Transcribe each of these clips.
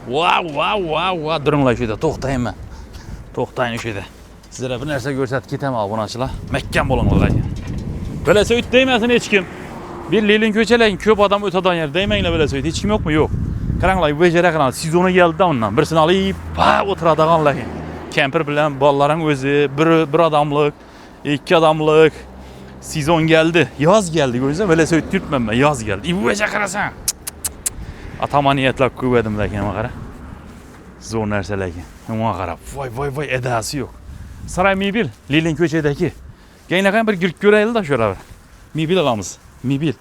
Wow. Durunglar şöyle to'xtaymi. To'xtayın şöyle. Sizlere bir narsa ko'rsatib ketaman obunachilar. Mahkam bo'linglar. Böylese öt değmesin hiç kim. Bir lilin köçeleyin köp adam öteden yer değmeyin böylese öt. Hiç kim yok mu? Yok. Karanlık bu becere kanal. Sezonu geldi ondan. Birisini alayım. Oturada kanlar. Kemper bilen balların özü. Bir adamlık. İki adamlık. Sezon geldi. Yaz geldi. Görürsen böylese öt türtmem ben. Yaz geldi. Bu becere karasan. Atama niyetler kuvvetim lakin ama kara. Zor nerse lakin. Ama kara. Vay edası yok. Saray Mibil. Lilin köçedeki. Gaynakan bir gürk göreyli de şöyle bir. Mibil alamız. Mibil.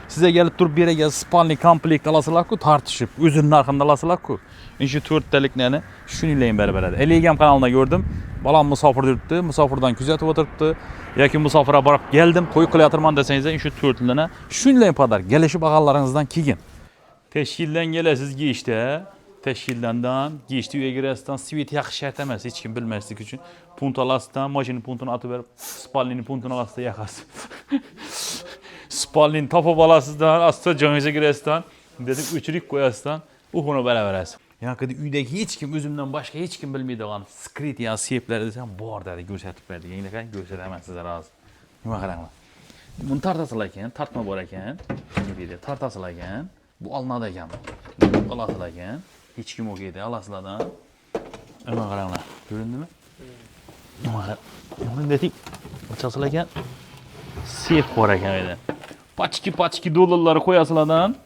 Size gelip durup bir yere gel spalni komplekt alasılar ku tartışıp özünün arkında alasılar ku. İnşi 4 deliklerini şunu ileyin beraber. Elegem kanalına gördüm. Balam musafir dürttü. Musafirdan küzetip oturttu. Yakin musafira barıp geldim. Toy kılayatırman desenize inşi 4'lüğüne şunu ileyin padar. Gelişi bakallarınızdan kigin. Teşkilden gelesiz giyişte. Teşkillenden giyişti üye girestan sivit yakış etmez. Hiç kim bilmezlik için. Puntalastan maşinin puntunu atıverip spallinin puntunu alasta yakarsın. Spallinin tapo balasızdan asla canıza girestan dedik üçlük koyastan uhunu berabersin. Ya kedi üydeki hiç kim özümden başka hiç kim bilmeydi olan skrit ya siyepler desem bu arada gösterip verdi. Yine kan gösteremez size razı. Nima qaranglar. Bunu tartasılayken, tartma borayken, bir de tartasılayken bu alınada ekan. Bu alasılayken hiç kim yok edi alasıladan. Nima qaranglar. Göründü mü? Nima dedik. Açasılayken siyep bor ekan edi. Paçki dolarları koyasıladan.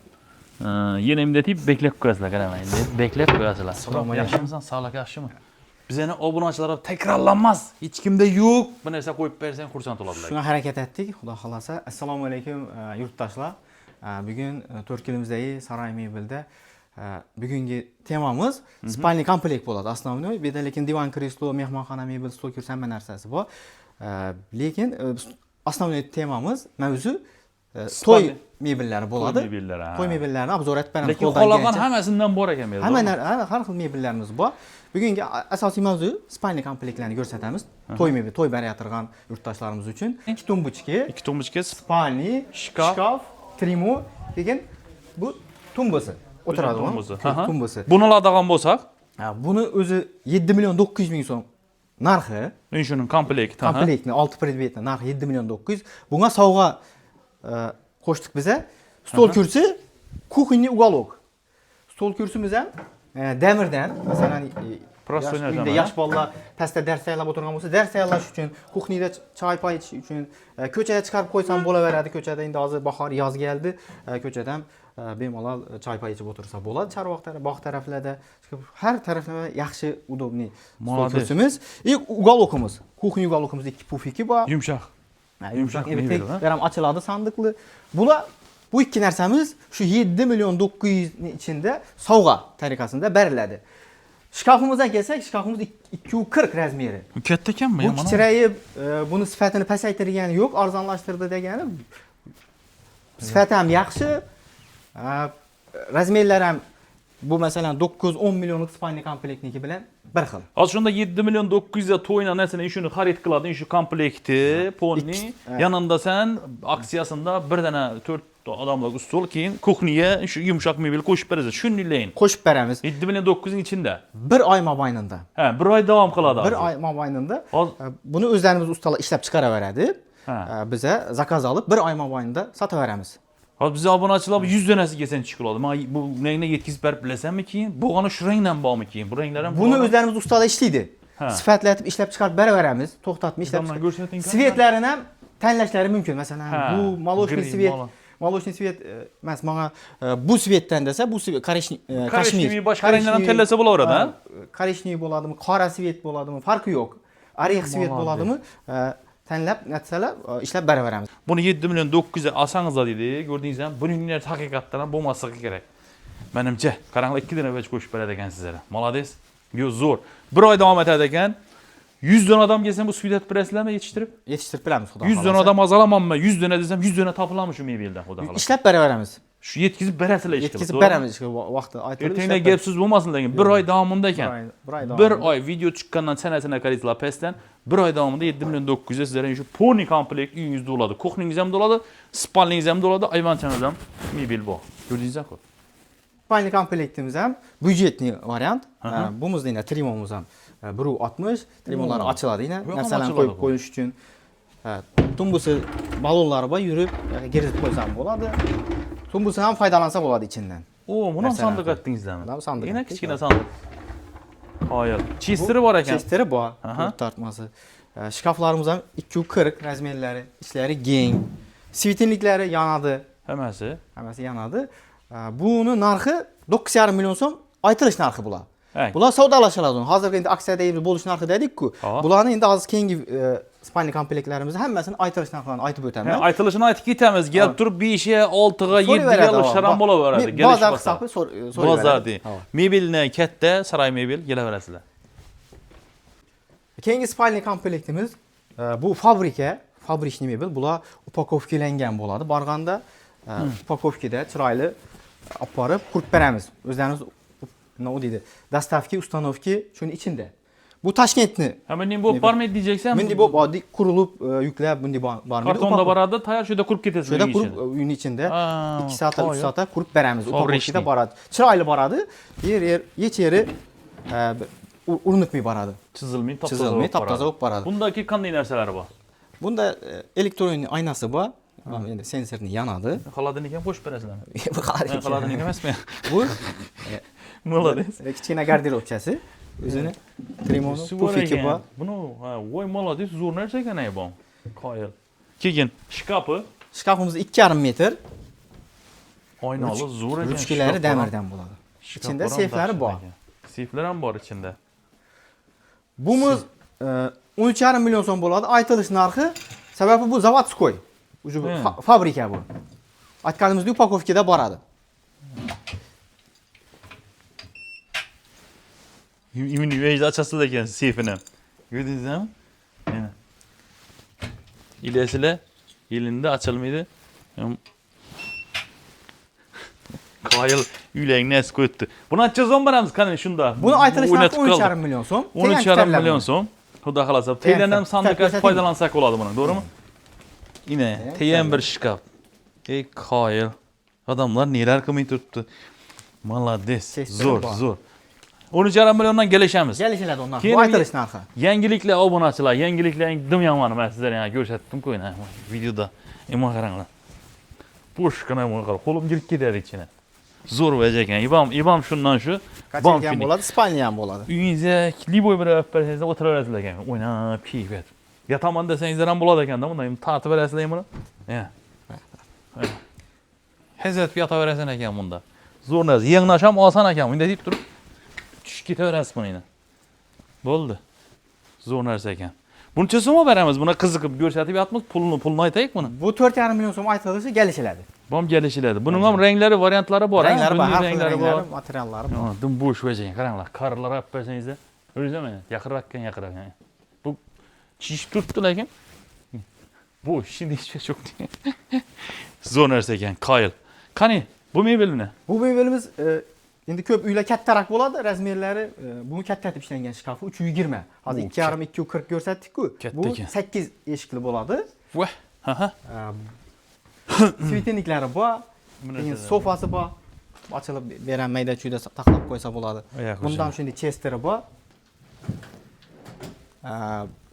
Yine imdetip beklep koyasılar qaramayın. Beklep koyasılar. Assalomu yaxshimisan? Sağlık yaxshimi? Bizani obunachilar takrorlanmaz. Hiç kimde yok. Bu narsa qo'yib bersen xursand bo'ladilar. Shuna harakat etdik, xudo xolasa. Assalomu alaykum yurtdoshlar. Bugun Turkiyamizdagi Saray Mebelda bugungi temamiz spalniy komplekt bo'ladi. Основной, bu yerda lekin divan kreslo, mehmonxona mebel, stol kursi hamma narsasi bor. Lekin основной temamiz mavzu to'y mebellari bo'ladi. To'y mebellarini obzor etib beramiz. Lekin qolgan hammasidan bor ekan mebel. Har xil mebellarimiz bor. Bugungi asosiy mavzu spalniy komplektlarni ko'rsatamiz. To'y mebel, to'y barayatirgan yurtdoshlarimiz uchun 2 tumbuchka, spalniy, shkaf, trimo degan bu tumbasi. O'tiradigan tumbasi. Buni oladigan bo'lsak, buni o'zi 7 million 900 ming so'm narxi. Shunun komplekti. Komplektni 6 predmetni narxi 7 million 900. Bunga sovg'a qo'shdik biza. Stol kursi, kuxinniy uголок. Stol kursimiz ham damirdan, masalan, yosh bolalar pastda dars tayyorlab o'tirgan bo'lsa, dars tayyorlash uchun, kuxniyda choy pay ichish uchun, ko'chaga chiqarib qo'ysam bo'laveradi. Ko'chada endi hozir bahor, yoz keldi. Ko'chadan bemalol choy pay ichib o'tirsa bo'ladi. Chorvoq bog' taraflarda, har taraflama yaxshi, удобный stol kursimiz. Uголокimiz, kuxniy uголокimiz 2 pufiki bor. Yumshoq ham ochiladi sandiqli. Bu ikki narsamiz shu 7 million 900 ning ichida sovg'a tariqasida beriladi. Shkafimizga kelsak, shkafimiz 240 razmeri. Katta ekanmi? Bu kichrayib, buni sifatini pasaytirgani yo'q, arzonlashtirdi degani. Sifati ham yaxshi. Razmerlar ham bu masalan 9-10 millionlik spalniy komplektniki bilan bir xil. Hozir shunda 7 million 900 ga to'yna narsani shuni xarid qiladi, shu komplekti, ponni. Yanında sen aksiyasında bir dana 4 adamlar stol keyin kuxniya shu yumshoq mebel qo'shib berasiz. Shuni leyin. Qo'shib beramiz. 7 million 900 ning ichida. Bir oy mobaynida. Bir oy davom qiladi. Bir oy mobaynida. Buni o'zlarimiz ustalar ishlab chiqaraveradi. Biza zakaz olib bir oy mobaynida sotaveramiz. Hozir biz obunachilar 100 donasi kelsa chiqib oladi. Men bu rangni yetkazib berib bilasanmi keyin? Bo'g'ani shu rangdan bormi keyin? Bu ranglar ham buni o'zlarimiz ustalar ishlaydi. Sifatlatib ishlab chiqarib beraveramiz. To'xtatib ishlab chiqarib. Svetlarini ham tanlashlari mumkin. Masalan, bu молочный svet, молочный svet emas, menga bu svetdan desa, bu korishniy, kashmir boshqa ranglar ham tanlasa bo'laveradi, ha? Korishniy bo'ladimi, qora svet bo'ladimi, farqi yo'q. Orix svet bo'ladimi? Tanlab, natsalar ishlab beraveramiz. Buni 7 million 900 ga olsangizlar dedi. Ko'rdingizmi? Buning narxi haqiqatan ham bo'lmasligi kerak. Menimcha, qaranglar 2 dona vech qo'shib beradi ekan sizlarga. Молодец. Yo zo'r. Bir oy davom etadi ekan. 100 dona odam kelsa bu suydat berasizlarmi yetishtirib? Yetishtirib beramiz, xudo 100 dona odam azalamanmi? 100 dona desam 100 dona topiladimi shu mebeldan, xudo xolos. Ishlab beraveramiz. Shu yetkazib berasizlar ishga. Yetkazib beramiz ishga vaqti aytildi. Ertangda gapsiz bo'lmasin lekin 1 oy davomida ekan. 1 oy video chiqqandan sanasini qaraysiz pastdan 1 oy davomida 7 million 900 ga sizlarga shu poni komplekt uyingizda bo'ladi. Kuxningiz ham bo'ladi, spalningiz ham bo'ladi, ayvonchangiz ham mebel bor. Ko'rdingizmi? spalni komplektimiz ham byudjetli variant. Bumizda yine trimomuz ham 1.60. Trimolar açıladi yine. Bu ham Narsalarni açıladi qo'yib qo'yish uchun. Tumbusi balonlari bor, yurib gerizib qo'ysam bo'ladi. Tumbusi ham foydalansa bo'ladi içinden. O, buni ham Masalan, sandiq etdingizlarmi? Mana bu sandiq Yine etdik, kichkina sandiq. Qoyil. Chesteri bor ekan. Chesteri bor, Aha. tortmasi. Şkaflarımız ham 240 razmerlari, ichlari keng. Svetinliklari yanadi. Hammasi. Hammasi yanadi. Buni narxi 9,5 million so'm aytilish narxi bular. Hey. Bular savdolashiladi. Hozirgi endi aksiyada bo'lish narxi dedik-ku. Ha. Bularni endi hozir keyingi spalni komplektlarimizni hammasini aytilish narxlarini aytib o'taman. Aytilishini aytib ketamiz. Kelib turib 5 ga, 6 ga, 7 ga olishlar ham bo'laveradi. Bozor hisobi so'rayveradi. Bozor dey. Mebelni katta, saroy mebel kelaverasizlar. Keyingi spalni komplektimiz bu fabrika, fabrichniy mebel. Bular upakovkalangan bo'ladi. Borganda upakovkada chiroyli olib borib qurib beramiz. O'zlarimiz nima deydi? Dastavki, ustanovki shuni ichida. Bu Toshkentni. Bunday bo'lib bormaydi diyeceksan. Bunday bo'lib oddiy qurilib, yuklab bunday bormaydi. Kartonda boradi, tayyor shuyda qurib ketasiz. Shuyda qurib uyning ichida 2 soat, 3 soat qurib beramiz. Upakovkada boradi. Chiroyli boradi. Yeri urinibmay boradi. Chizilmay, top-toza bo'lib boradi. Bundagi qanday narsalari bor? Bunda elektron aynasi bor. Endi sensorni yanadi. Xaladini ham qo'shib berasizlarmi? Bu Xaladini emasmi? Bu Молодец. kichkina garderobchasi. O'zini trimoni, pufiki bor. Buni, voy молодец, zo'r narsa ekan bu. Qoyil. Keyin shkafi. Shkafimiz 2,5 metr. Oynali zo'r ekan. Ruchkalari damirdan bo'ladi. İçinde seyflari bor. Seyflar ham bor ichida. Bumuz 13,5 million so'm bo'ladi. Aytilish narxi sababi bu zavodskoy. Уже fabrika bu. Aytganimizdek upakovkada boradi. Imini uyingizda ochasiz ekan seyfini. Ko'rdingizmi? Mana. Ilasizlar, yilinde ochilmaydi. Qoyil uylarni nasib ko'tdi. Buni necha so'm beramiz qani shunda? Buni aytilish narxi 13,5 million so'm. 13,5 million so'm. Xudo xolasa, teydan ham sandiqqa foydalansak bo'ladi buni, to'g'rimi? Yine teyen bir şkaf. Ey qoyil. Odamlar neler qilmay turibdi. Молодец. Zo'r. 13,5 milliondan kelishamiz. Kelishiladi ondan. Bu aytilish narxi. Yangiliklar obunachilar, yangiliklar dim yomon emas. Sizlarga yana ko'rsatdim-ku videoda. Ema qaranglar. Po'shqina qarang, qo'lim girib ketadi ichine. Zo'r vaja ekan. Ibam shundan shu. Qachon ham bo'ladi, Ispaniya ham bo'ladi. Uyingizga liboy bir operatsiya o'tiraverasizlar ekan. O'ynab, kiyib. Yataman desangizlar ham bo'ladi ekanda, bunday tortib berasizlar buni. Hazrat yotaverasiz ekan bunda. Zo'r narsa, yengnash ham oson ekan. Bunda deb turib tushib ketaverasiz buni. Bo'ldi. Zo'r narsa ekan. Buncha so'm beramiz, buni qiziqib ko'rsatib yotmiz, pulni aytaylik buni. Bu 4,5 million so'm aytilishi kelishiladi. Bom kelishiladi. Buning ham ranglari, variantlari bor. Ranglari bor, ranglari bor, materiallari bor. Dim bo'sh vajagan, qaranglar, qarlar olib bersangizlar. O'zingizmi? Yaqinroq. Bu chishib turibdi lekin. Bu ishni hech yo'q. Zo'r narsa ekan, qoyil. Qani, bu mebelni? Bu mebelimiz endi ko'p uylar kattaroq bo'ladi, razmerlari buni kattatib ishlangan shkafi 320. Hozir 2,5 240 ko'rsatdik-ku. Bu 8 eshikli bo'ladi. Voh, ha. Svetinliklari bor. Keyin sofasi bor. Ochilib beranmayda chuyda taqlab qo'ysa bo'ladi. Bundan shunday chesteri bor.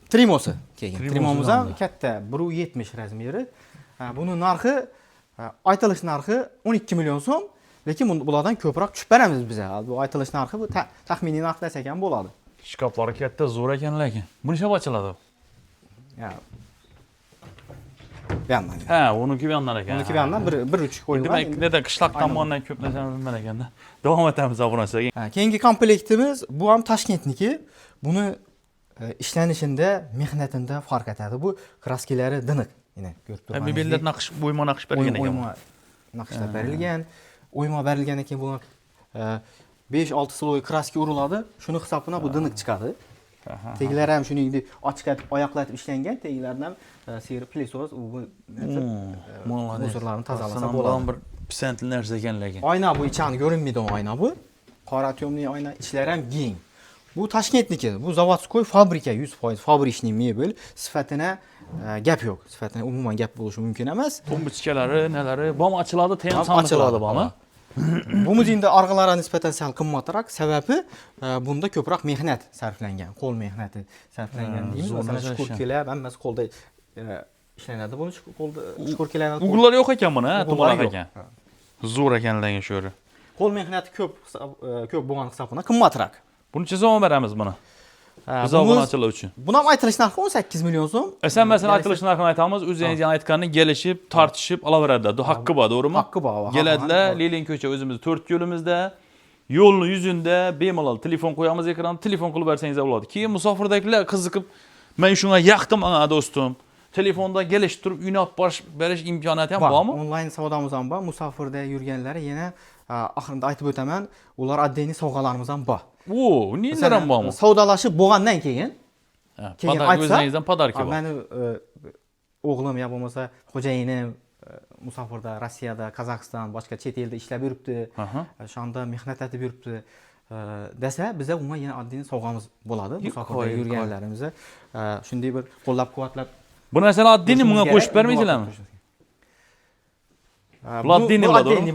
Trimosi keyin. Trimomiz ham katta, 1.70 razmeri. Buni narxi aytilish narxi 12 million so'm, lekin bulardan ko'proq tushib beramiz biz. Bu aytilish narxi bu taxminiy narx desak ham bo'ladi. Shkaflari katta, zo'r ekan lekin. Buni nechga ochiladi? Bu yandan. Ha, uniki bu yandan ekan. Uniki bu yandan bir uch qo'yilgan. Demak, neden qishloq tomondan ko'p narsani bilmagan ekanda. Davom etamiz obunachilarga. Keyingi komplektimiz bu ham Toshkentniki. Buni ishlanishida, mehnatida farq etadi. Bu kraskalari diniq. Yine ko'rib turibsiz. Mebellar o'yma naqsh berilgan ekan. O'yma naqshlar berilgan. O'yma berilgan ekan bu 5-6 sloy kraska uriladi. Shuni hisobina bu diniq chiqadi. Teglari ham shuningdek ochqatib, oyoqlatib ishlangan. Teglardan seri plesos u musorlarni tozalasa bo'ladi. Bir pisandli narsa ekan lekin. Oyna bu ichani ko'rinmaydi oyna bu. Qora tyomli oyna, ichlari ham keng. Bu Toshkentniki. Bu zavodskoy fabrika 100% fabrichniy mebel. Sifatini gap yo'q. Sifatini umuman gap bo'lishi mumkin emas. Tumbuchkalari, nalari, bom ochiladi, tem sandiqladi bommi? Bu muzeyda arg'alara nisbatan sal qimmatroq, sababi bunda ko'proq mehnat sarflangan, qo'l mehnati sarflangan deymiz. Masalan, shkurkelar, hammasi qo'lda ishlanadi. Buni qo'lda shkurkelar. Ugullar yo'q ekan buni, to'g'ri ekan. Zo'r ekanlarga sho'ri. Qo'l mehnati ko'p bo'lgan hisobidan qimmatroq. Buncha so'm beramiz buni. Biz obunachilar uchun. Buni ham aytilish narxi 18 million so'm. Sen masalan aytilish narxini aytamiz, o'zingiz aytganini kelishib, tortishib olaveradi. Haqqi bor, to'g'rimi? Haqqi bor. Keladilar, Leylin ko'cha o'zimiz 4 yo'limizda, yo'lni yuzunda bemalol telefon qo'yamiz ekranga, telefon qilib bersangiz bo'ladi. Keyin musofirdagilar qiziqib, men shunga yoqdim ana do'stim. Telefonda kelishib turib, uyni olib berish imkoniyati ham bormi? Onlayn savdomiz ham bor. Musofirda yurganlar yana oxirida aytib o'taman, ular addiy sovg'alarimiz ham bor. O, nelar ham bormi? Savdolashib bo'lgandan keyin o'zingizdan podarka bor. Meni o'g'lim yo bo'lmasa xo'jayinim musofirda, Rossiyada, Qozog'iston, boshqa chet elda ishlab yuribdi. Shunda mehnat etib yuribdi. Desa, biza unga yana addiy sovg'amiz bo'ladi. Musofirda yurganlarimizga shunday bir qo'llab-quvvatlab. Bu narsalar addiyni bunga qo'shib bermaysizlarmi? Bu addiyni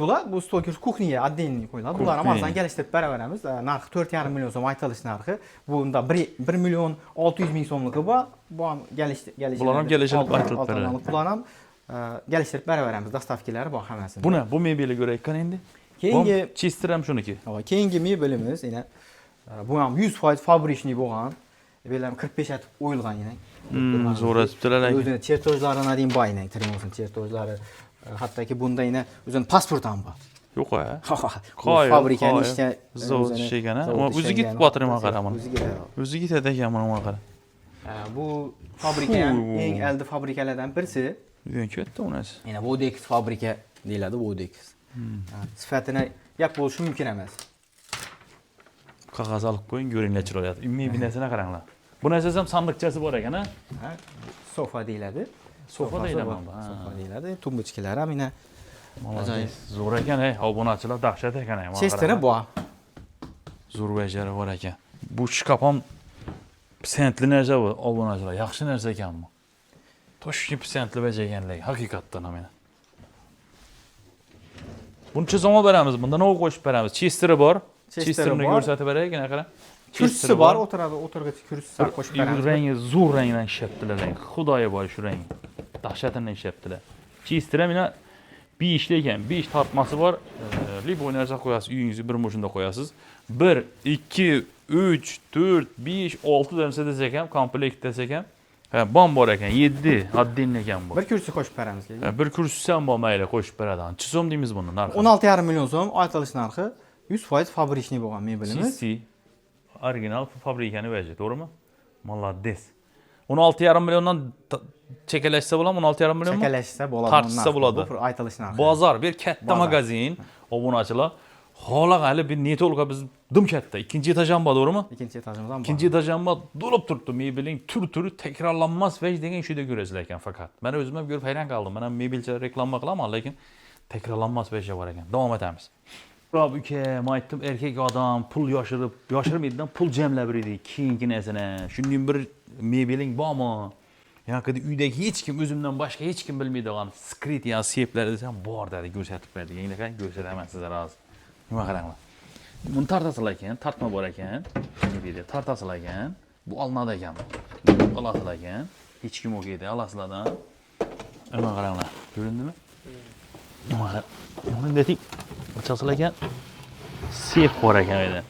bo'ladi. Bu stol kursi kuxniya addiyni qo'yiladi. Bular ham arzon kelishtirib beraveramiz. Narxi 4,5 million so'm aytilish narxi. Bunda 1 million 600 ming so'mligi bor. Bu ham kelishtirib Bular ham kelishib aytilib beradi. Bular ham kelishtirib beraveramiz. Dastavkalari bor hammasi. Bu mebelga ko'ra endi. Keyingi Chester ham shuniki. Keyingi mebelimiz yana bu ham 100% fabrichniy bo'lgan. Belam 45 atib o'yilgan yana. Zo'r asibdilar. O'zini chertojlarini deyim bor yana, Trimosin chertojlari. Hattoki bunda yana o'zini pasport ham bor. Yo'q-a? Fabrikani ishga zo'r ishgan, ammo o'ziga ketib botirman qaraman. O'ziga ketadi ekan mana qara. Bu fabrika ham eng oldi fabrikalardan birisi. Buyon ketdi unasi. Yana Vodex fabrika deyiladi, Vodex. Sifatini gap bo'lishi mumkin emas. Qog'oz olib qo'ying, ko'ringlar chiroyli. Umumiy binasini qaranglar. Bu narsasi ham sandiqchasi bor ekan, ha? Sofa deyiladi. Sofa deyiladi. Sofa deyiladi. Tumbuchkalar ham yana ajoyib. Zo'r ekan, obunachilar dahshat ekan. Chesteri bor. Zo'r bajari bor ekan. Bu shkaf ham sentli narsa bu, obunachilar. Yaxshi narsa ekanmi? Toshkent sentli bajaganlar, haqiqatdan ham meni. Buncha so'm beramiz, bunda nima qo'shib beramiz? Chesteri bor. Chesterni ko'rsatib beraylik, qara. Kursi bor, o'tirg'ich kursi qo'shib beramiz. Rangi zo'r rangdan ishlatdilar. Xudoya boy shu rang. Dahshatini ishlatdilar. Chester mana 5 ekan, 5 tortmasi bor. Libo narsa qo'yasiz, uyingizga bir mo'shunda qo'yasiz. 1, 2, 3, 4, 5, 6 narsa desak ham, komplekt desak ham, bom bor ekan, 7 addiy ekan bu. Bir kursi qo'shib beramiz. Bir kursi ham bor, mayli qo'shib beradi. Necha so'm deymiz buni narxi? 16,5 million so'm aytilish narxi. 100% fabrichniy bo'lgan mebelimiz. Original fabrikani vaji, to'g'rimi? Moloddes. 16,5 milliondan chekalashsa bo'ladimi? 16,5 million? Chekalashsa bo'ladi. Tartishsa bo'ladi. Aytilish narxi. Bozor, bir katta magazin, obunachilar. Xola hali bir netolga biz dim katta. Ikkinchi etaj ham bor, to'g'rimi? Ikkinchi etajimiz ham bor. Ikkinchi etaj ham bor. To'lib turibdi. Mebeling turi takrorlanmas vaj degan shuyda ko'rasizlar ekan faqat. Men o'zim ham ko'rib hayron qoldim. Men ham mebelchilar reklama qilaman, lekin takrorlanmas vaj bor ekan. Davom etamiz. Rob uka, men aytdim, erkak odam pul yoshirmaydidan pul jamlab beradi. Keyingi narsani. Shundan bir mebeling bormi? Yoki uydagi hech kim o'zimdan boshqa hech kim bilmaydigan skrit ya seyflar desam bor dedi, ko'rsatib berdi. Endi qani ko'rsataman sizlarga hozir. Nima qaranglar. Buni tartasizlar ekan, tartma bor ekan. Nima deydi? Tartasizlar ekan. Bu olinadi ekan. Olasizlar ekan. Hech kim yo'q edi, olasizlardan. Nima qaranglar. Ko'rindimi? Nima qarang. Nima dedik? Ochasizlar ekan. Seyf bor ekan edi.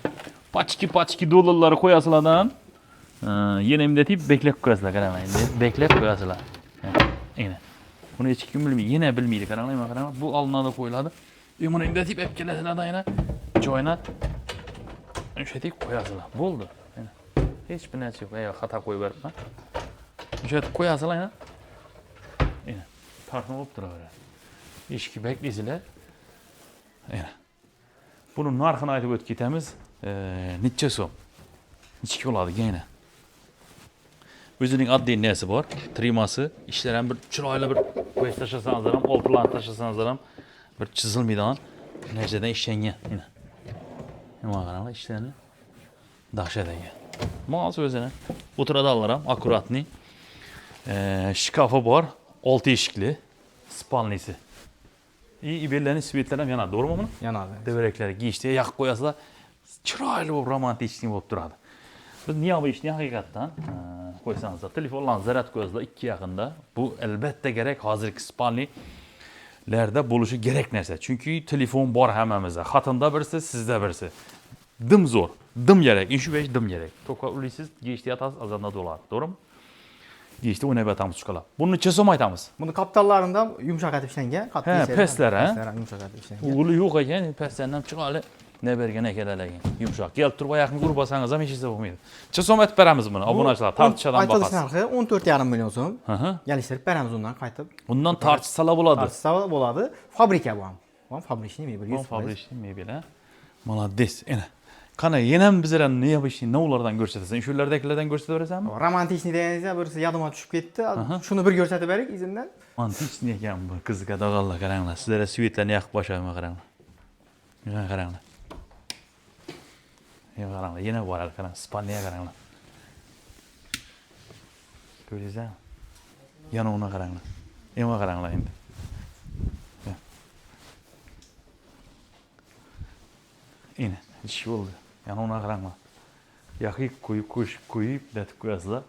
Pachki dollarlar qo'yasizlardan. Yana imdatib beklab qo'yasizlar, qaranglar endi. Beklab qo'yasizlar. Mana. Buni hech kim bilmaydi, yana bilmaydi, qaranglar, mana qaranglar. Bu olinadi, qo'yiladi. Buni imdatib olib kelasizlar yana. Joyini o'shatib qo'yasizlar. Bo'ldi. Mana. Hech bir narsa yo'q. Xato qo'yib beribman. O'shatib qo'yasizlar yana. Mana. Tartib olib turaveradi. Eshikni beklaysizlar. Mana. Buni narxini aytib o'tib ketamiz. Necha so'm? Necha bo'ladi yana? O'zining oddiy narsi bor. Trimasi, ishlar ham bir chiroyli bir qo'yib tashlasangiz ham, oltilarni tashlasangiz ham bir chizilmaydigan narsadan ishlangan. Mana. Nima qaranglar ishlarni. Dahshat ekan. Mos o'zini o'tiradilar ham akkuratniy. Shkafi bor, 6 eshikli, spalnisi. İyi bellerini svetler ham yanadi, doğru mu bunu? Yanadi. Deverekleri giyişte yakıp koyasılar. Chiroyli bo'lib romantiklik bo'lib turadi. Biz niye bu ishni haqiqatdan qo'ysanizlar, telefonlarni zaryad qo'yasizlar ikki yaqinda. Bu albatta kerak, hozirgi spalnilarda bo'lishi kerak narsa. Chunki telefon bor hammamizda. Xotinda birisi, sizda birisi. Dim zo'r, dim kerak, ish besh dim kerak. To'qa ulaysiz, giyishda yotasiz, azanda do'lar, to'g'rimi? Giyishda o'ynab yotamiz chiqalab. Buni necha so'm aytamiz? Buni kapitallarida yumshoq etib ishlangan, qattiq peslar, ha? yumshoq etib ishlangan. O'g'li yo'q ekan, peslardan chiqali. Ne bergen ekelerken yumuşak. Gelip turba yakın grup basanız ama hiç hisse olmaydı. Çesom et beremiz bunu. Abonaçılar tartışadan Aytılış bakasın. narxı 14,5 milyon so'm. Hı. Geliştirip beremiz ondan qaytib. Bundan tartışsalar buladı. Tartışsa bo'ladi. Fabrika bu ham. Bu ham fabrikni mebel 100%. Fabrikni mebel ha. Malades. Ene. Kana yenem bizlere ne yapışın, ne ulardan görsetesin? Şulardakilerden görsete mi? Romantikni deganingizda birisi yadıma tushib ketdi. Shuni bir ko'rsatib berik izinden. Romantikni ekan bu qiziq adag'allar qaranglar. Sizlarga svetlarni yoqib boshlayman qaranglar. Yana qaranglar. Yana qaranglar, yana bor qarang, Ispaniyaga qaranglar. Ko'rdingizmi? Yana uni qaranglar. Yana qaranglar endi. Yine iş oldu. Yani ona qaranglar. Yaxi qo'yib datib qo'yasizlar.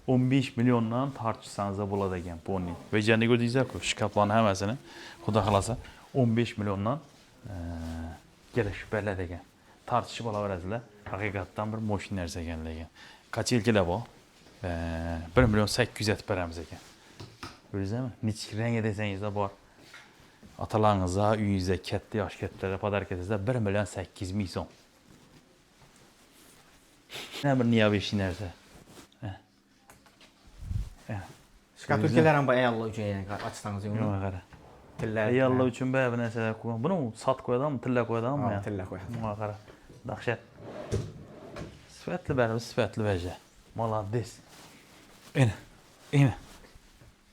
15 milyondan tartışsanız da bo'ladi ekan ponni. Ve jani ko'rdingizlar-ku, shkaflarning hammasini xudo xolasa 15 milyondan kelishib beradi ekan. Tartışib olaverasizlar. Haqiqatdan bir mo'shin narsa ekanligi. Qachilkilar bor. 1 milyon 800 etib beramiz ekan. Ko'rdingizmi? Nechki rangi desangizda bor. Atalarınıza, uyinizda katta yosh kattalarga podarka etsa 1 milyon 800 ming so'm. Ne bir niyavish narsa. Shkatulkalar ham bu ayollar uchun yani ochsangiz uni. Yo'q, qara. Tilla. Ayollar uchun bu narsalar qo'ygan. Buni sot qo'yadimi, tilla qo'yadimi? Ha, tilla qo'yadi. Mana qara. Dahshat. Sifatli baribir, sifatli baja. Молодец. Ene.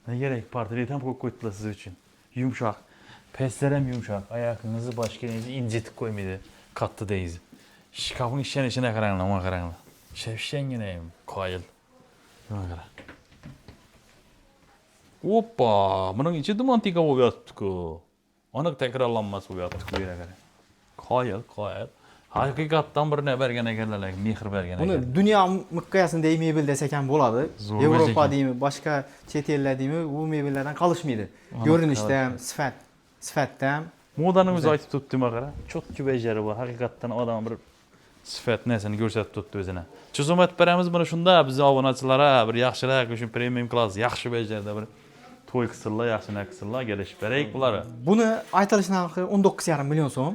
Ne gerek portret ham qo'yib qo'ydilar siz uchun. Yumshoq. Peslar ham yumshoq. Oyoqingizni boshqangizni incitib qo'ymaydi. Katta deysiz. Shkafning ishini qaranglar, mana qaranglar. Shevshangina ham qoyil. Mana qara. Oppa, buning ichi dimantika bo'lib yotibdi-ku. Aniq takrorlanmas bo'lib yotibdi bu yerga. Qoyil. Haqiqatdan bir ne bergan ekanlar, mehr bergan ekan. Buni dunyo miqyosida mebel desak ham bo'ladi. Yevropa deymi, boshqa chet ellar deymi, bu mebellardan qolishmaydi. Ko'rinishda ham, sifatda ham. Modani o'zi aytib turibdi, mana qara. Chotki bejari bor. Haqiqatdan odam bir sifat narsani ko'rsatib turibdi o'zini. Chizomat beramiz buni shunda biz obunachilara bir yaxshiroq, o'sha premium klass, yaxshi bejarda bir to'y qilsinlar, yaxshi qilsinlar, kelishib beraylik bular. Buni aytilish narxi 19,5 million so'm.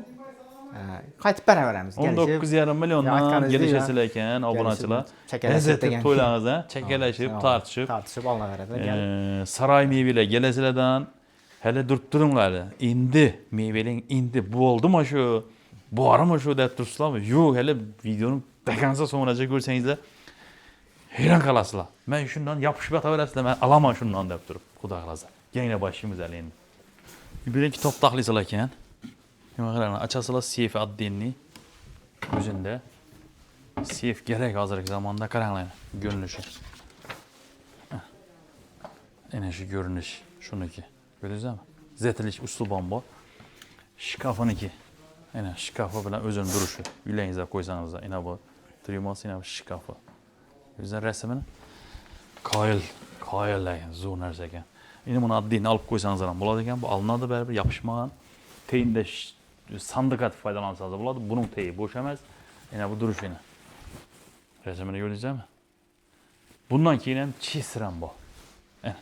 Qaytib beraveramiz. 19,5 milliondan kelishasizlar ekan obunachilar. Lezzatli to'ylaringizda chakalashib, tartishib olaveradi. Saroy mebeli kelasizlardan hali durib turinglar. Endi mebeling endi bo'ldimi shu? Bormi shu deb tursizlarmi? Yo'q, hali videoni dagansa so'nggacha ko'rsangizlar hayron qolasizlar. Men shundan yopishib yotaverasizlar, men olaman shundan deb turib, xudo xolasa. Yangi boshimiz hali endi. Bir kitob taxlislar ekan. Nima qaranglar, achasizlar seyf addinni o'zida. Seyf kerak hozirgi zamonda, qaranglar, ko'rinishi. Ana shu ko'rinish shuniki. Ko'rdingizmi? Zetilish uslubam bor. Shkafiniki. Ana shkafi bilan o'zini turishi. Uylaringizga qo'ysangiz, ana bu trimos, ana bu shkafi. O'zlar rasmini qoyillar, zo'r narsa ekan. Endi buni addinni olib qo'ysangiz ham bo'ladi ekan. Bu olinadi baribir, yopishmagan. Teyinda sandiqat foydalansangiz bo'ladi. Buning teyi bo'sh emas. Ana bu turishini. Rasmini ko'rdingizmi? Bundan keyin ham chister ham bor. Ana.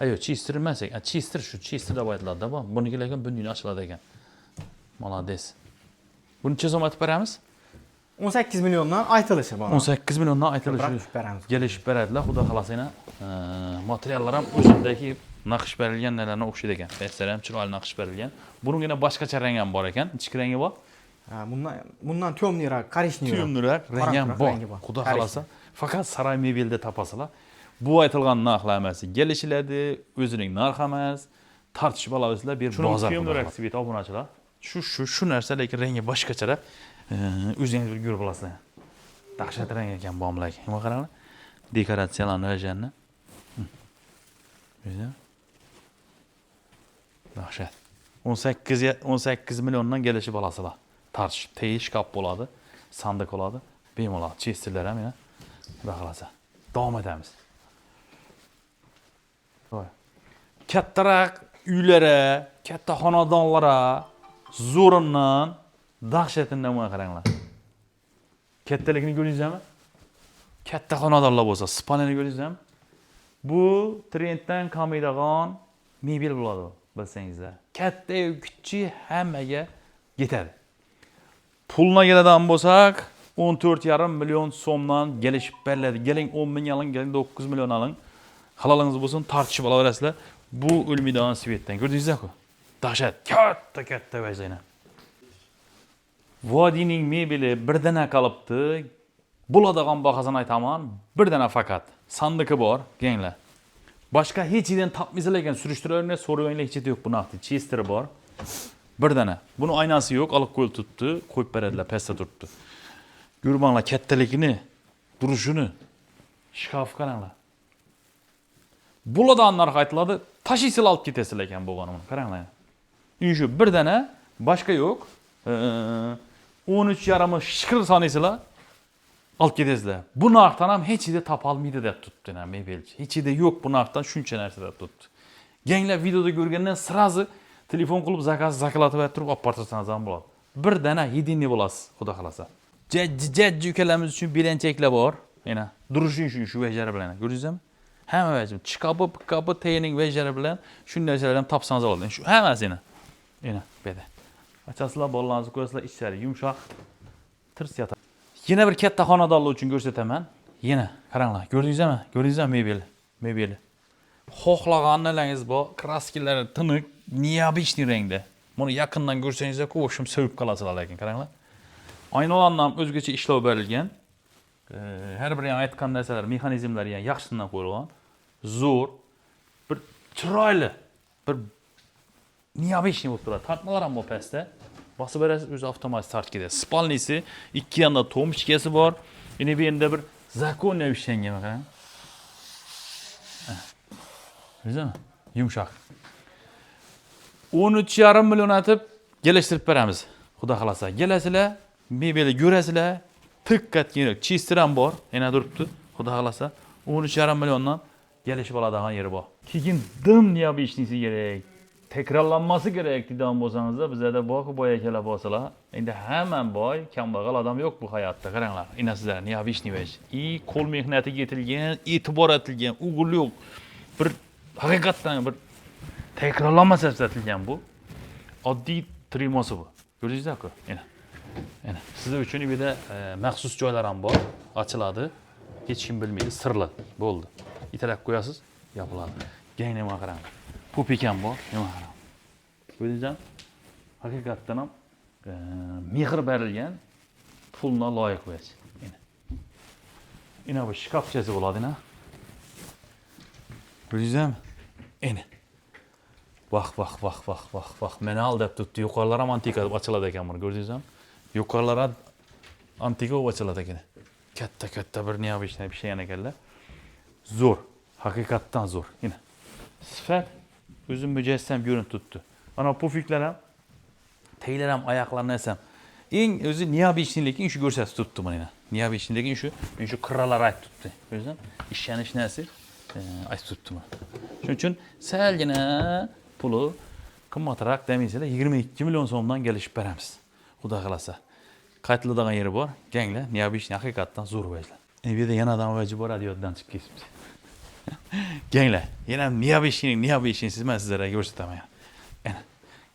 Ayo, chister emas ekan. Chister shu, chister deb aytiladi da bu. Bunikilar ham bundan ochiladi ekan. Молодец. Buni necha so'm aytib beramiz? 18 milyondan aytilishi bor. 18 milyondan aytilishi. Beramiz. Kelishib beradilar, xudo xolosina. Materiallar ham o'zidagi naqsh berilgan narlarga o'xshaydi ekan. Peslar ham chiroyli naqsh berilgan. Buningina boshqacha rang ham bor ekan. Ichki rangi bor. Bundan temniyroq, korishniroq. Temniyroq rang ham bor. Xudo xolosa, faqat saroy mebelda topasizlar. Bu aytilgan narxlar emas. Kelishiladi, o'zining narxi emas. Tartishib olasizlar, bir bozor. Temniyroq svit obunachilar. Shu narsa lekin rangi boshqacharoq. O'zingiz bir ko'rib olasizlar. Dahshat rang ekan bomlar. Nima qaranglar? Dekoratsiyalarni o'janni. Dahshat. 18 milyondan gelishi bolasılar. Tartışıp teyi şkaf boladı, sandık oladı. Bemalol chesterlar ham yana. Xudo xolasa. Davom etamiz. Kattaroq uylara, katta xonadonlara zo'rindan, dahshatindan mana qaranglar. Kattaligini ko'ringizmi? Katta xonadonlar bo'lsa, spalnani ko'ringizmi? Bu trenddan qolmaydigan mebel bo'ladi, bilsangizlar. Katta kichik hammaga yetadi. Pulna keladigan bo'lsak, 14,5 milyon so'mdan kelishib beriladi. Keling 10 ming aling, keling 9 milyon aling. Halolingiz bo'lsin, tartishib olaverasizlar. Bu o'lmaydigan svetdan. Ko'rdingizlar-ku? Dahshat, katta vaziyat. Vodiyning mebeli birdana qolibdi. Bo'ladigan bahasini aytaman, birdana faqat. Sandığı bor, genglar. Boshqa hech yerdan topmaysizlar ekan, surishtiravering, so'ravinglar, hech yo'q bu naqdi. Chester bor. Birdana. Buni oynasi yo'q, olib qo'yib tutdi, qo'yib beradilar, pastda turibdi. Ko'rmanglar kattaligini, durishini. Shkaf qaranglar. Bo'ladigan narx aytiladi, tashiysizlar olib ketasizlar ekan bo'lganini. Qaranglar. Shu birdana, boshqa yo'q. 13,5 shikir sanaysizlar. Olib ketasizlar. Bu narxdan ham hech yerda topolmaydi deb tutdi ham mebelchi. Hech yerda yo'q bu narxdan shuncha narsa deb tutdi. Genglar videoda ko'rgandan sirazi telefon qilib zaklatib turib olib borsangiz ham bo'ladi. Bir dana yedinni bo'lasiz, xudo xolasa. Jajji ukalarimiz uchun belanchaklar bor. Yana durishing shu vajara bilan. Ko'rdingizmi? Hamma vajim. Chiqobi, teyining vajara bilan shunday narsalar ham topsangiz bo'ladi. Shu hammasini. Yana beda. Achasizlar bolalaringizni ko'rasizlar, ichlari yumshoq, tirs yotadi. Yana bir katta xonadonlar uchun ko'rsataman. Yana qaranglar, ko'rdingizmi? Mebel. Xohlaganlaringiz bor, kraskilari tiniq, neobычный rangda. Buni yaqindan ko'rsangizlar, qo'shim sevib qolasizlar lekin qaranglar. Aynalarni ham o'zgacha ishlov berilgan. Har bir ham aytgan narsalar, mexanizmlari ham yaxshidan qo'yilgan. Zo'r, bir chiroyli, bir neobычный bo'lib turadi. Tortmalar ham bor pastda. Bosib berasiz, o'zi avtomatik start ketadi. Spalnisi, ikki yonda tomchkasi bor. Yana bu yerda bir zakonniy ishlangan qarang. Bizmi? Yumshoq. 13,5 million atib kelishtirib beramiz. Xudo xolasa. Kelasizlar, mebeli ko'rasizlar. Tiqqat kerak. Chester ham bor. Yana turibdi. Xudo xolasa. 13,5 milliondan kelishib oladigan yeri bor. Keyin dim neobычныйsi kerak. Tekrarlanması gerek degan bo'lsangizlar, bizda boq boyakalar bo'lsalar, endi hamma boy, kambag'al odam yo'q bu hayotda. Qaranglar, inasizlar, neobычный vej. Qo'l mehnatiga yetilgan, e'tibor etilgan, o'g'il yo'q. Bir haqiqatdan bir takrorlanmasi ko'rsatilgan bu. Oddiy trimosi bu. Ko'rdingizlar-ku? Yana. Sizlar uchun bu yerda maxsus joylar ham bor, ochiladi. Hech kim bilmaydi, sirli bo'ldi. Itarab qo'yasiz, yopiladi. Gangni qarang. Pupik ham bor, nima qarang. Ko'rdingizmi? Haqiqatdan ham mehr berilgan, pulga loyiq vej. Ina bu shkafchasi bo'ladi, na. Ko'rdingizmi? Ena. Vah. Meni aldab tutdi. Yuqorilari ham antika deb ochiladi ekan buni, ko'rdingizmi? Yuqorilari antika deb ochiladi ekan. Katta bir neobычный bir şey ekanlar. Zo'r, haqiqatdan zo'r. Ina. Sifat o'zim mujassam ko'rinib tutdi. Ana pufiklar ham, teylar ham, oyoqlarni esam. Eng o'zi neobычныйligini shu ko'rsatib tutdi mana. Neobычныйligini shu qirralar aytib tutdi. Ko'rdingizmi? Ishonish narsa aytib tutdi mana. Shuning uchun salgina puli qimmatroq demaysizlar, 22 million so'mdan kelishib beramiz. Xudo xolasa. Qaytiladigan yeri bor. Ganglar, neobычный haqiqatdan zo'r vajlar. Endi bu yerda yana adam vaji bor, adiyotdan chiqib ketibdi. Ganglar, yana neobычный siz men sizlarga ko'rsataman. Ana.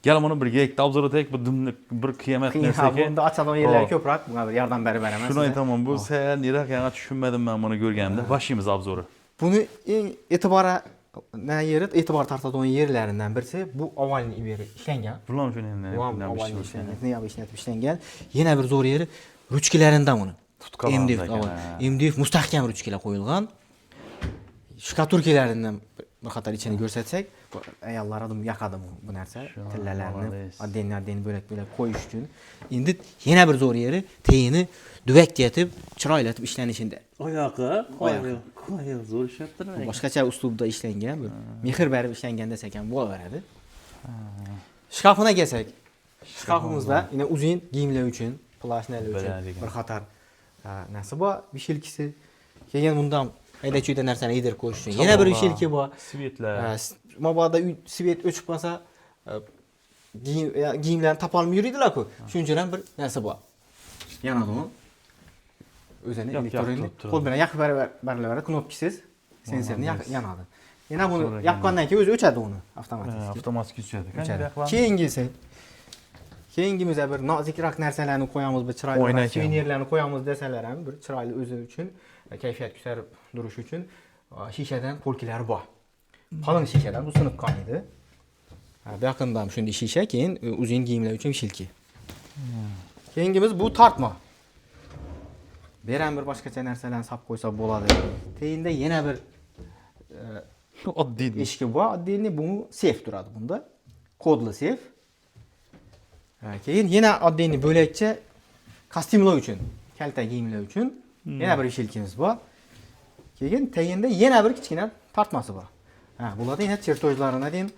Gal buni birga ikkita obzor etaylik, bu dimni bir qiyomat narsa ekan. Bunda ochadigan yerlar ko'proq, bunga bir yordam berib beraman. Shuni aytaman, bu sal niraqaga tushunmadim men buni ko'rganimda. Boshimiz obzori. Buni eng e'tibor tortadigan yerlaridan birisi bu ovalniy yeri ishlangan. Bular shuni neobычный ishlangan. Yana bir zo'r yeri ruchkalaridan buni. MDF mustahkam ruchkalar qo'yilgan. Shkaturkalaridan bir qator ichini ko'rsatsak, ayollar adam yoqadi bu narsa. Tillalarni adden bo'lak qo'yish uchun. Endi yana bir zo'r yeri teyini duvaklatib, chiroylatib ishlanishida. Oyoqi zo'r ishlattiradi. Boshqacha uslubda ishlangan, mehr berib ishlangan desak ham bo'laveradi. Şkafına gəlsək. Şkafımızda yine uzun giyimler üçün, plaşlar üçün Belədir. bir qatar nəsə var, vişilkisi. Keyin bundan əydəçüydə nərsəni edir qoyuş üçün. Yenə bir vişilki var. Svetlər. Mabada svet öçüb basa giyimlərini tapalmıyor idilər ki. Şuncadan bir nəsə var. Yanadı onun. Özünə elektronlu qol bilan yaxıb bərabər knopkasız sensorni yanadı. Yine bunu yapqandan keyin özü öçədi onu avtomatik. Avtomatik öçədi. Keyingisi. Keyingimizə bir nazikroq nərsələrini qoyamız, bir çıraylı suvenirlərini qoyamız desələr ham bir çıraylı özü üçün, keyfiyyət göstərib duruş üçün şişədən polkiləri var. Qalın şişədən bu sınıb qan idi. Bu yaxından şimdi şişə, keyin uzun giyimlər üçün şilki. Keyingimiz bu tartma. Verən bir başqaça nərsələrini sap qoysa boladı. Teyində yenə bir Addi. eşki var. Addi bunu sef duradı bunda. Kodlu sef. Keyin yenə addini böləkçə kostyumlar üçün, kəltə giyimlər üçün yenə bir işilkimiz var. Keyin teyində yenə bir kiçkinə tartması var. Bunlarda yenə çertojlarına deyin,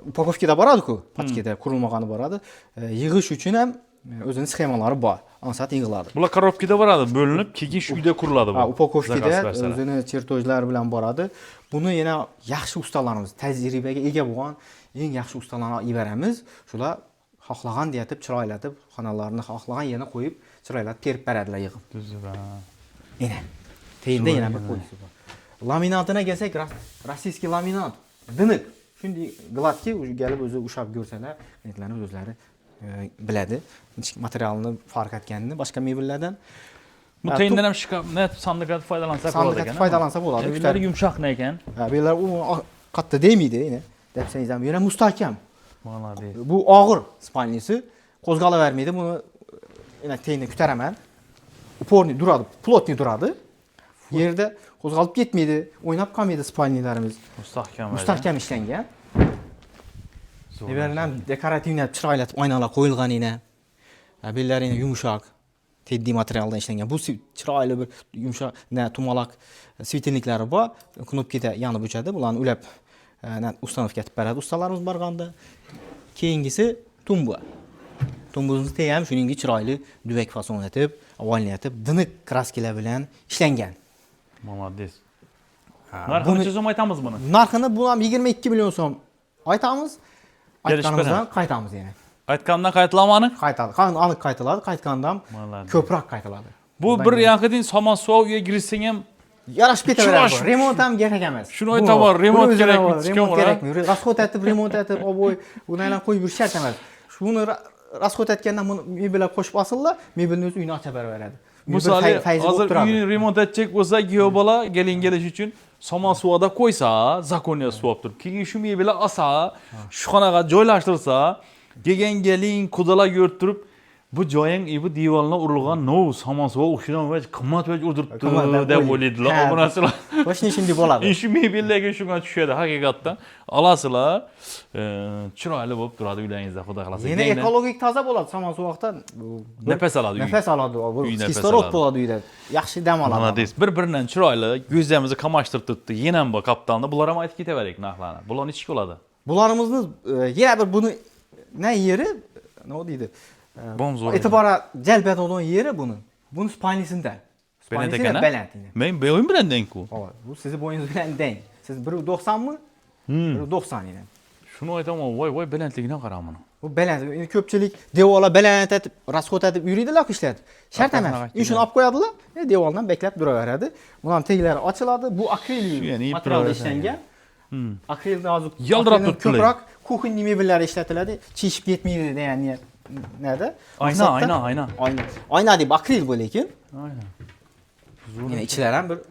upakovkada baradı ku, patkada kurulmağanı baradı. Yığış üçün həm özünün sxemaları var. Ansat yığıladı. Bunlar korobkada baradı, bölünüb, keyin şuyda kuruladı bu. Upakovkada özünün çertojları bilan baradı. Bunu yenə yaxşı ustalarımız, təcrübəyə ega bolğan ən yaxşı ustalarına ibərəmiz. Şular haxlağan deyətib, çıraylatıb, xanalarını haxlağan yerinə qoyub, çıraylatıb terib bərədilər yığıb. Düzdür ha. Yenə. Teyində yenə bir qoyusu var. Laminatına gəlsək, rossiyski laminat. Dınıq. Şimdi qladki gəlib özü uşaq görsələr, netlərini özləri bilədi. Materialını farq etkənini başqa mebellərdən. Bu teyindənəm şkaf, nə sandıqat faydalansaq oladı. Sandıqat faydalansaq oladı. Evləri yumşaq nə ikən? Belə o qatda demiydi yenə. Dəpsənizəm. Yenə müstahkəm. Vallahi. Bu ağır spalnisi. Qozqala verməydi. Bunu yenə teyinə kütərəmən. Uporni duradı, plotni duradı. Yerdə qozqalıb getməydi. Oynab qalmaydı spalnilərimiz. Müstahkəm işləngan. Evərindən dekorativ çıraylatıb aynalar qoyulğan yenə. Belləri yenə yumuşaq, teddi materialdan işləngan. Bu çıraylı bir yumuşaq, tumalaq svetilnikləri var. Knopkada yanıb öçədi. Bunların üləb ustanovka etib bərədi ustalarımız barğanda. Keyingisi tumba. Tumbuzumuzu teyəm şununki çıraylı düvək fason etib, avalini etib, dınıq kraskilər bilən işləngan. Malades. Narxını çözüm aytamız bunu? Narxını buna 22 milyon som aytamız. Aytqanımızdan qaytamız yəni. Aytqandan qayıtlamanı? Qaytalı. Anıq qaytıladı, qaytqandan köprək qaytıladı. Bu bir yaxıdın saman suğa üyə girsəngəm yaraş betələr bu. Remont ham gerek emas. Şunu aytamar, remont kerakmi? Remont kerakmi? Rasxod etib, remont etib, oboy, bunayla qoyub bir şərt emas. Şunu rasxod etkəndən bunu mebelə qoşub asırlar, mebelin özü uyunu aça bərabərədir. Misali, hazır uyunu remont edecek olsa giyobala gelin geliş için saman suada koysa, zakonya suap durub. Keyin şu mebeli asa, şu xanaga joylaştırsa, gelin kudala görtürüp bu joyun bu divalına urulgan no saman suğa oxşayan ve qımmat ve urdurtdu deb oylaydılar. Bunasılar. Başını şimdi boladı. Şu mebellerge şuna düşüyordu hakikaten. Alasılar çıraylı bolup duradı üləyinizdə xuda xalasa. Yine ekologik taza boladı saman suaqdan. Nefes aladı. Nefes aladı. Kislorod boladı uyda. Yaxşı dəm aladı. Anladınız. Bir-birindən çıraylı gözlərimizi kamaşdırtdı. Yenə bu kaptanlı. Bunlara mı etkit edərik naxlarına? Bunlar içki oladı. Bunlarımızın yenə bir bunu nə yeri? Nə o deydi? Bonzor. Etibara cəlbət olan yeri bunun. Bunun spanilisində. Spanilisində beləndini. Mən boyum bilən denk bu. Bu sizi boyunuz bilən denk. Siz 1.90 mı? 1.90 ilə. Şunu aytamam, vay beləndliyinə qaramını. Bu belənd. Köpçülük devala belənd etib, rasxod edib yürüydülər ki işlədib. Şərt emas. İşini ap qoyadılar, devaldan bekləyib dura verədi. Bunların tegləri açıladı. Bu akril materialda işləngan. Akril nazik. Yaldırab tutdular. Köprak, kuxinli mebelləri işlətildi. Çişib getməyirdi deyən nədə? Ayna. Ayna deyib akril bu lekin. Aynen. Yine içlərən bir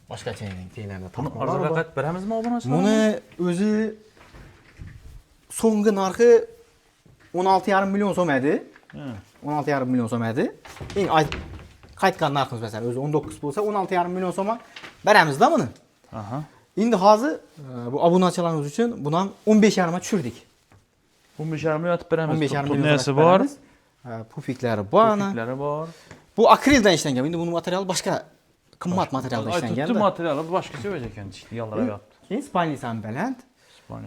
başqa şeylərdə tapmalar var. Arzı rəqət verəmizmi o buna? Bunu özü sonqu narxı 16,5 milyon som idi. 16,5 milyon som idi. Qayıtqan narxımız məsələn özü 19 olsa 16,5 milyon soma verəmiz də bunu. İndi hazır bu abonaçılarımız üçün bundan 15,5-a düşürdük. 15,5 milyon atıb verəmiz. 15,5 milyon nəsə var? Pufikləri var. Pufikləri var. Bu akrildən işləngan. İndi bunun materialı başqa qımmat materialda işləngan. Tutdu materialı başqa söyləyəcək yəni. Yallara yapdı. Keyin spalnisan belənd.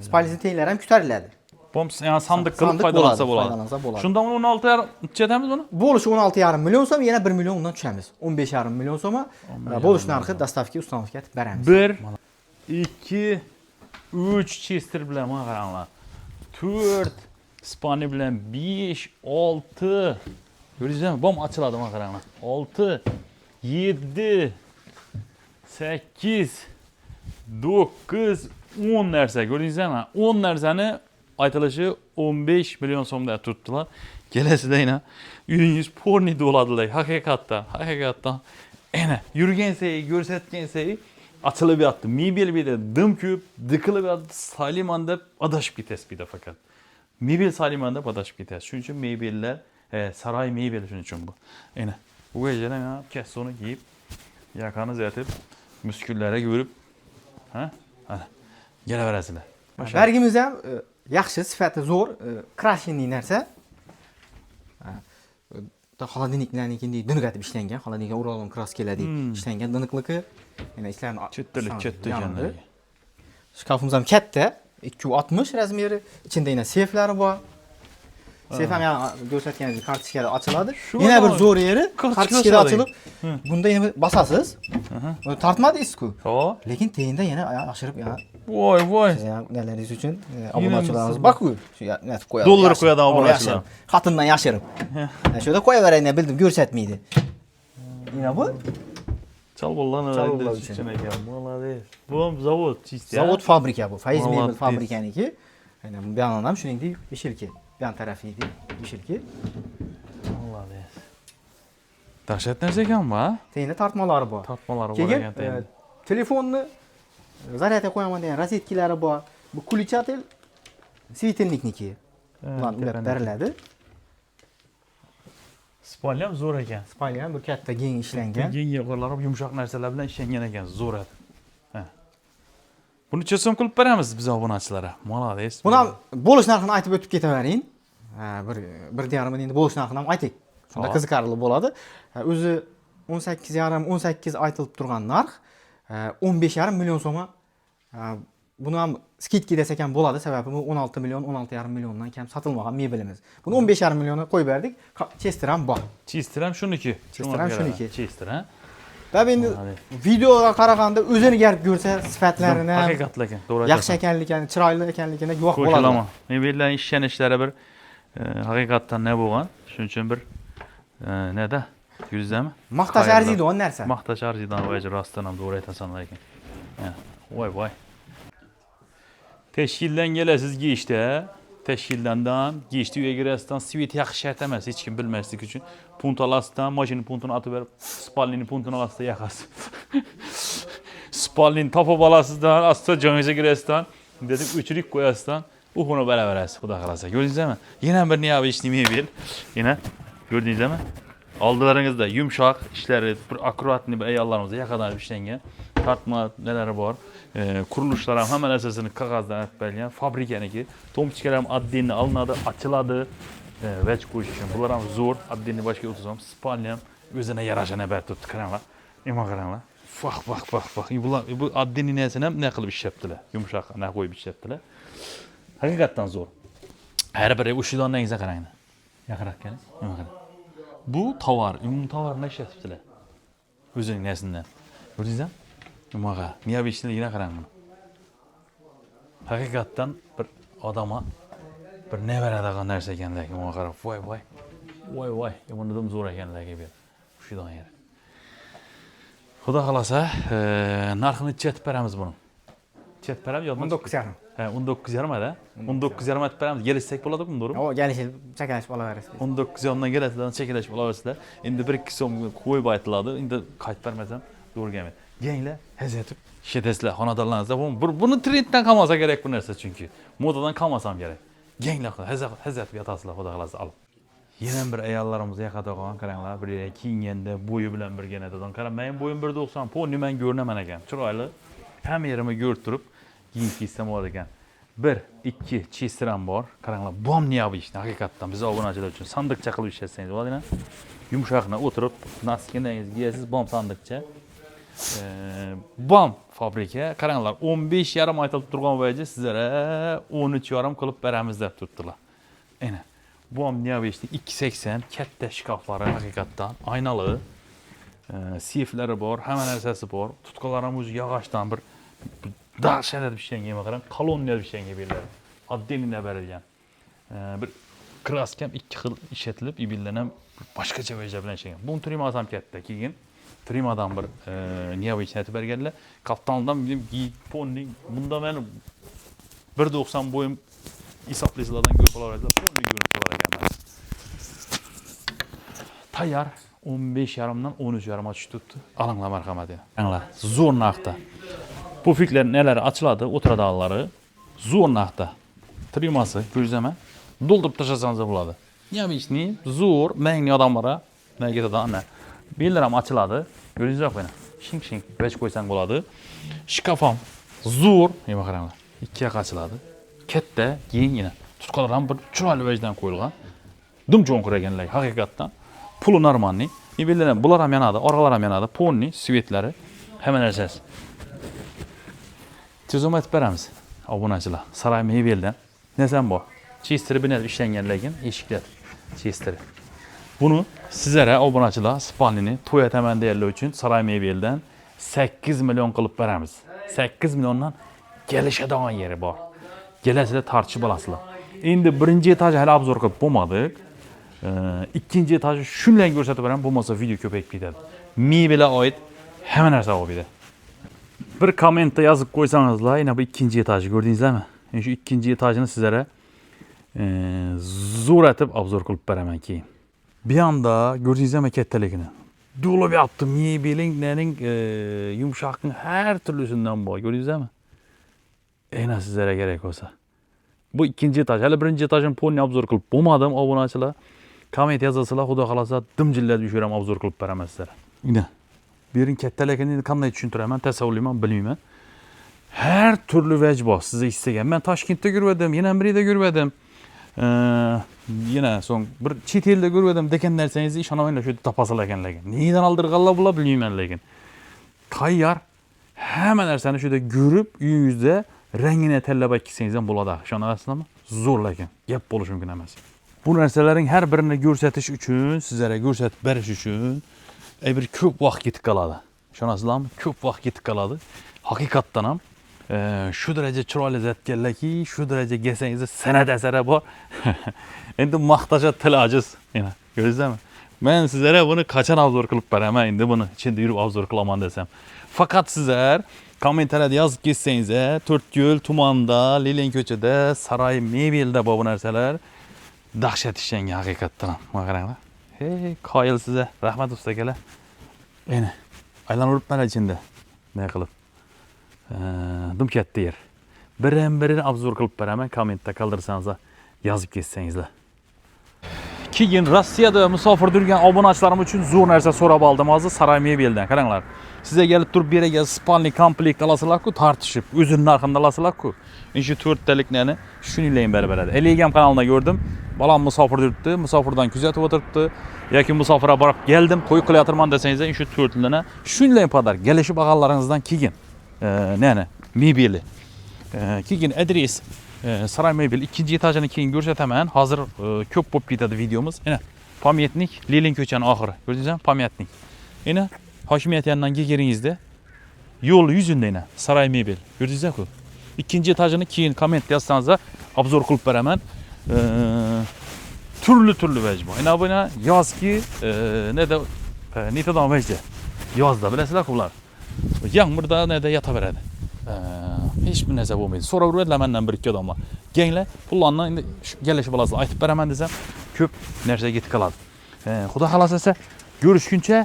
Spalnisin teyləri həm kütər elədi. Bom yani sandık qilib Sandık foydalansa foydalansa bo'ladi. bo'ladi. Shundan 16 chetamiz buni? Bo'lishi 16,5 million so'm, yana 1 million undan tushamiz. 15,5 million so'm bo'lish narxi dastavka uстановka etib beramiz. 1 2 3 Chester bilan mana qaranglar. 4 Spani bilan 5 6 Görüyorsunuz bom açıldı mana qaranglar. 6 7 8 9 10 narsa görüyorsunuz 10 narsani aytilishi 15 million so'mda tutdilar. Kelasida yana uyingiz porni bo'ladilar. Haqiqatdan. Ana yurgan sayi, ko'rsatgan sayi açılıb yatdı. Mebel bir de dım ko'p, diqilib yatdı. Salimanda adashib ketasiz bir de fakat. Mebel Salimanda adashib ketasiz. Shuning uchun mebellar saray mebeli shuning uchun bu. Ana bu geceden ya kessoni kiyib, yakanız yatib, musküllere görüp ha? Ana kelaverasizlar. Vergimiz ham yaxshi, sifati zo'r, krashenli narsa. Холодильникlarnikini diniqatib ishlangan, холодильникga o'ralgan kraskelardi ishlangan diniqligi. Yana ishlarni Chetda ekanlar. Shkafimiz ham katta, 260 razmeri, ichida yana seyflari bor. Seyf ham ko'rsatganingizdek kartochkada ochiladi. Yana bir zo'r yeri kartochkada ochilib, bunda yana bosasiz. Tortmadingiz-ku. Lekin teyinda yana yashirib yana Voy. Nalaringiz uchun obunachilarimiz bor-ku. Shu netib qo'yadi. Dollar qo'yadi obunachilar. Xotindan yashirib. Shu yerda qo'yaverayni bildim, ko'rsatmaydi. Yana bu Çalbollar için ekan. Молодец. Bu zavod чистый. Zavod fabrika bu. Faiz mebel fabrikaniki. Aynan bu yoqdan ham shuningdek beshilki. Yan tarafı edi, beshilki. Молодец. Dahshat narsa ekan bu, ha? Teyinda tortmalari bor. Tortmalari bor ekan teyinda. Telefonni zaryadga qo'yaman degan rozetkilari bor. Bu kulichatel svitilnikniki. Ular beriladi. Spalni ham zo'r ekan. Spalni ham bir katta keng ishlangan. Keng yo'qolari yumshoq narsalar bilan ishlangan ekan, zo'r edi. Ha. Buni chesam qilib beramiz biz obunachilarga. Молодец. Buni ham bo'lish narxini aytib o'tib ketavering. Bir diyorum endi bo'lish narxini ham aytaylik. Shunda qiziqarli bo'ladi. O'zi 18,5 aytilib turgan narx 15,5 million so'm. Buni ham skidka desek ham bo'ladi, sababi bu 16 million, 16,5 milliondan kam sotilmagan mebelimiz. Buni 15,5 milliona qo'yib berdik. Chester ham bor. Chester ham shuniki. Chester, ha? Tabii endi videoga qaraganda o'zini garib ko'rsa sifatlarini haqiqatli ekan, to'g'ri. Yaxshi ekanligini, chiroyli ekanligini guvoh bo'ladi. Qo'shilaman. Mebellarning ishlanishlari bir haqiqatdan ne bo'lgan? Shuning uchun bir neda? Yuzdami? Maqtash arziydi o'n narsa. Maqtash arzidan voy rostdan ham to'g'ri aytasan lekin. Voy. Teşkilden gelesiz giyişte, teşkildandan giyişte üye girəsizdən sivit yaxşı şərt emas, heç kim bilməzlik üçün. Punt alasından, maşinin puntunu atıb verib, spalninin puntunu alasında yaxasız. Spalninin tapıb alasızdan, asıda canıza girəsizdən, dedik üçürük qoyasızdan, onu belə verəsiz, bu da qalasa. Gördünüz mi? Yine bir niyabı işlemeyi bil. Yine, gördünüz mi? Aldılarınızda yumuşaq işləri, bir akuratlı bir ayarlarımızda yaxadan işləngen, tartma neləri var. Kuruluşlar hemen esasını kağızdan belirleyen fabrikaniki tomçiklerim adını alınadı, açıladı ve çıkış için. Bunlar hem zor, adını başka otursam, Spanya'm özüne yaraşan haber tuttu karanlar. İma karanlar. Bak. Bu adını nesine ne kılıp iş yaptılar, yumuşak ne koyup iş yaptılar. Hakikaten zor. Her biri uşudan ne güzel karanlar. Yakarak yani. Bu tavar, tavar ne iş yaptılar? Özünün nesinden. Gördünüz mü? Umağa, niye bir işine yine karan bunu? Hakikaten bir adama bir ne veradigan narsa ekanligi, umağa qarab, voy, bundan zo'r ekanligi bir shundan yer. Xudo xolasa, narxini chetib beramiz buni. Chetib beramiz yodimda 19,5. Ha, 19,5 da. 19,5 aytib beramiz. Kelishsak bo'ladimi, to'g'rimi? O, kelishib, chakalashib olaverasiz. 19,5dan kelasidan chakalashib olaversizlar. Endi 1-2 so'm qo'yib aytiladi. Endi qaytib bermasam to'g'ri kelmaydi. Gençler hezzetip şiddetle xonadonlaringizda bunu trenddan kalmasa gerek bu narsa çünkü modadan kalmasam gerek. Gençler hezzetip yatasizlar xudo xolasa olib. Yana bir ayollarimiz yaqada qolgan qaranglar, bir kiyinganda bo'yi bilan birganadan qarang, men bo'yim 1.90, po nimen ko'rinaman ekan. Chiroyli. Hamma yerimni ko'rib turib kiyim kiysam bo'ladi ekan. 1 2 Chester'am bor. Qaranglar, bom niyabi ishni haqiqatdan biz obunachilar uchun sandiqcha qilib ishlatsangiz bo'ladi-ku. Yumshoqni o'tirib, naskindangiz kiyasiz, bom sandiqcha. Bam fabrika. Qaranglar, 15 yarim aytılib turgan bo'yicha sizlarga 13 yarim qilib beramiz deb turibdilar. Ana. Bam niye beşti? 280 katta şkafları haqiqatdan aynalı. Seyflari bor, hamma narsasi bor. Tutqalari ham o'zi yog'ochdan bir dahshat bir şeyga qarang, koloniya bir şeyga beriladi. Отдельно berilgan. Bir kraskam ikki xil ishlatilib, ibildan ham boshqacha vaja bilan ishlagan. Bu trimaz ham katta, keyin trimadan bir niye ishlab berganlar. Kaptandan ponni bunda men 1.90 boyum hisoblaysalardan ko'p bo'lardi. Ponni ko'rib qolar ekan. Tayyor 15 yarımdan 13 yarıma tuttu. Alınla marhamat ya. Anla. Zo'r narxda. Pufikler neler açıladı, o'tiradağları zo'r narxda. Trimasi, ko'rsaman. Doldurib tashlasangiz bo'ladi. Nemisni zo'r, mengli odamlara, nega ana. Bellar ham ochiladi. Ko'ringizlar buni. Shing shing vech qo'ysang bo'ladi. Shkafam zo'r, nima qaranglar. Ikki yoq ochiladi. Katta, kengina. Tutqalar ham bir chiroyli vechdan qo'yilgan. Dum cho'nqiraganlar haqiqatdan. Pulu normalni. Bellar bular ham yanadi, orqalar ham yanadi. Ponni, svetlari hamma narsasi. Tezom aytib beramiz. Obunachilar, Saray Mebeldan. Nesam bu? Chester bilan ishlangan lekin eshiklar. Chester. Bunu sizlere obunachilar spalnini to'y etaman deyirlar uchun Saray Mebeldan 8 milyon qilib beramiz. 8 milyondan kelishadigan yeri bor. Kelasida tartishib olasizlar. Endi birinchi etaj hali obzor qilib bo'lmadik. İkinci etajı shunday ko'rsatib beraman, bo'lmasa video ko'payib ketadi. Mebelga oid hamma narsa bor bu. Bir kommentda yozib qo'ysangizlar, yana bu ikkinchi etajni ko'rdingizlarmi? Shu ikkinchi etajini sizlarga zo'r etib obzor qilib beraman keyin. Bir anda ko'rdingizlarmi kattaligini? Dolab yaptım, mebelingning yumshoqning har turlisidan bor, ko'rdingizlarmi? Aynan sizlarga kerak bo'lsa. Bu ikkinchi etaj. Hali birinchi etajni ponni obzor qilib bo'lmadim, obunachilar. Komment yozasizlar, xudo xolasa dimjillab yushiraman, obzor qilib beraman sizlarga. Ina. Birin kattaligini qanday tushuntiraman, tasavvurlayman, bilmayman. Her türlü vec bor size istegan. Ben Toshkentda yurdim, yana Mirida yurdim. Yana so'ng bir chet elda yurdim degan narsangizni ishonamanglar, shu topasizlar ekanlarga. Neydan oldirganlar bular bilmayman lekin. Tayyor hamma narsani shuda ko'rib, uyingizda rangini tanlab aytsangiz ham bo'ladi. Ishonasizlarmi? Zo'r lekin gap bo'lishi mumkin emas. Bu narsalarning har birini ko'rsatish uchun, sizlarga ko'rsatib berish uchun bir ko'p vaqt ketib qoladi. Ishonasizlarmi? Ko'p vaqt ketib qoladi. Haqiqatdan ham şu derece chiroyli zatganlarki, shu derece kelsangiz san'at asari bor. Endi maqtasha til ojiz. Yana ko'rdingizmi? Men sizlarga buni qachon obzor qilib beraman, endi buni ichida yurib obzor qilaman desam. Faqat sizlar kommentariyada yozib ketsangiz, To'rtko'l tumanida, Lenin ko'chada, Saray Mebelda bu narsalar dahshat ishlangan haqiqatdan. Mana qaranglar. Hey, qoyil sizga. Rahmat usta akalar. Endi aylanib mana ichida. Nima qilib? Dim katta yer. Birini obzor qilib beraman, kommentda qoldirsangiz, yozib ketsangizlar. Keyin Rossiyada musofir yurgan obunachilarim uchun zo'r narsa so'rab oldim hozir Saray Mebeldan. Qaranglar. Sizga kelib turib beraga spalni komplekt olasizlar-ku, tartishib, o'zining narxini olasizlar-ku. Shu 4 taliklarni shuninglayin beradi. Elegam kanalida ko'rdim. Balam musofir yuribdi, musofirdan kuzatib o'tiribdi. Yoki musofirga borib keldim, to'y qilyapman desangiz, shu 4 talikni shuninglayin padar kelishib olganlaringizdan keyin nene mebeli. Keyin adres Saray Mebel ikinci etajını keyin ko'rsataman. Hozir ko'p bo'lib ketadi videomuz. Ana pamyatnik Lenin ko'chani oxiri. Ko'rdingizmi? Pamyatnik. Ana hokimiyat yanından kelganingizda yo'l yuzunda ana Saray Mebel. Ko'rdingizmi? İkinci etajını keyin komment yozsangiz, obzor qilib beraman. Turli vej bor. Ana buni yozki netadan vejda. Yozda bilasizlar ular. Yağmurda ne de yataveradi. Hiçbir narsa bo'lmaydi. So'raveradilar mendan bir ikki odamlar. Genglar pullarni endi kelishib olasizlar. Aytib beraman desam, ko'p narsa ketib qoladi. Xudo xolasa ko'rishguncha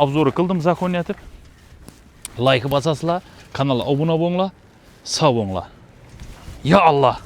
obzor qildim zakoniyatib. Like bosasizlar, kanalga obuna bo'linglar, sog' bo'linglar. Ya Allah.